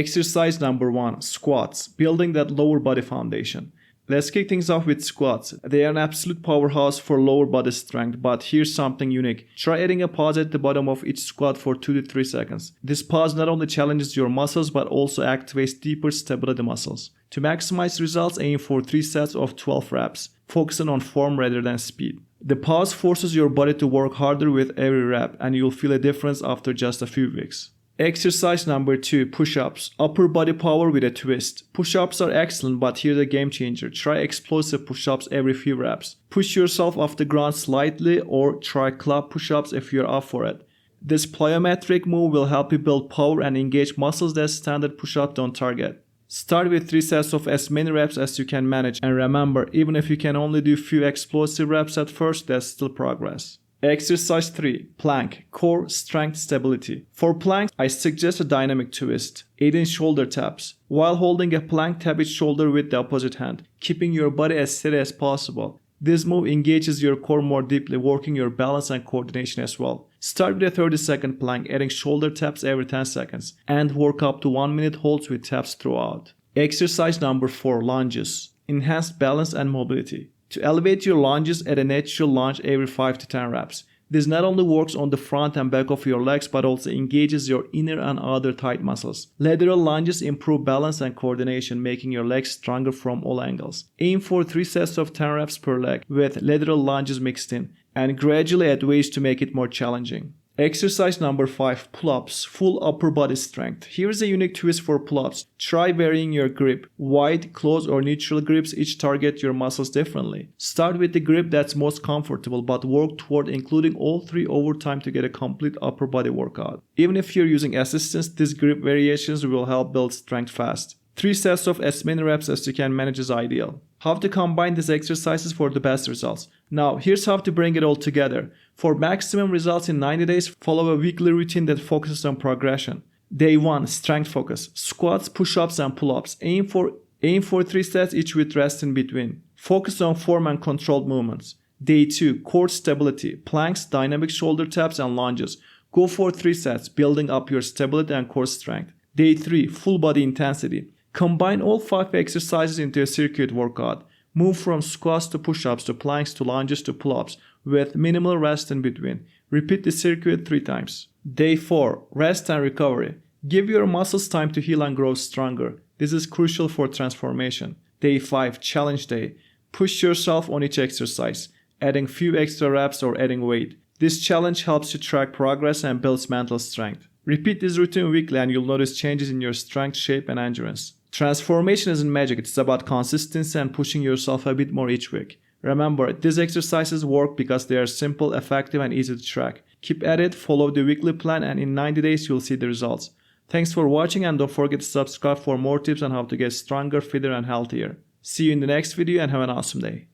Exercise number 1, squats, building that lower body foundation. Let's kick things off with squats. They are an absolute powerhouse for lower body strength, but here's something unique. Try adding a pause at the bottom of each squat for 2 to 3 seconds. This pause not only challenges your muscles but also activates deeper stability muscles. To maximize results, aim for 3 sets of 12 reps, focusing on form rather than speed. The pause forces your body to work harder with every rep, and you'll feel a difference after just a few weeks. Exercise number 2, push-ups. Upper body power with a twist. Push-ups are excellent, but here's a game changer. Try explosive push-ups every few reps. Push yourself off the ground slightly or try club push-ups if you're up for it. This plyometric move will help you build power and engage muscles that standard push-ups don't target. Start with 3 sets of as many reps as you can manage, and remember, even if you can only do few explosive reps at first, that's still progress. Exercise 3, plank, core, strength, stability. For plank, I suggest a dynamic twist. Aid in shoulder taps. While holding a plank, tap each shoulder with the opposite hand, keeping your body as steady as possible. This move engages your core more deeply, working your balance and coordination as well. Start with a 30-second plank, adding shoulder taps every 10 seconds, and work up to 1-minute holds with taps throughout. Exercise number 4, lunges. Enhanced balance and mobility. To elevate your lunges, add a natural lunge every 5 to 10 reps. This not only works on the front and back of your legs but also engages your inner and outer thigh muscles. Lateral lunges improve balance and coordination, making your legs stronger from all angles. Aim for 3 sets of 10 reps per leg with lateral lunges mixed in, and gradually add weights to make it more challenging. Exercise number 5, pull-ups, full upper body strength. Here's a unique twist for pull-ups. Try varying your grip. Wide, close, or neutral grips each target your muscles differently. Start with the grip that's most comfortable, but work toward including all 3 over time to get a complete upper body workout. Even if you're using assistance, these grip variations will help build strength fast. 3 sets of as many reps as you can manage is ideal. How to combine these exercises for the best results. Now, here's how to bring it all together. For maximum results in 90 days, follow a weekly routine that focuses on progression. Day 1, strength focus. Squats, push-ups, and pull-ups. Aim for 3 sets each with rest in between. Focus on form and controlled movements. Day 2, core stability. Planks, dynamic shoulder taps, and lunges. Go for 3 sets, building up your stability and core strength. Day 3, full body intensity. Combine all 5 exercises into a circuit workout. Move from squats to push-ups to planks to lunges to pull-ups with minimal rest in between. Repeat the circuit 3 times. Day 4, rest and recovery. Give your muscles time to heal and grow stronger. This is crucial for transformation. Day 5, challenge day. Push yourself on each exercise, adding few extra reps or adding weight. This challenge helps you track progress and builds mental strength. Repeat this routine weekly and you'll notice changes in your strength, shape, and endurance. Transformation isn't magic, it's about consistency and pushing yourself a bit more each week. Remember, these exercises work because they are simple, effective, and easy to track. Keep at it, follow the weekly plan, and in 90 days you'll see the results. Thanks for watching, and don't forget to subscribe for more tips on how to get stronger, fitter, and healthier. See you in the next video and have an awesome day.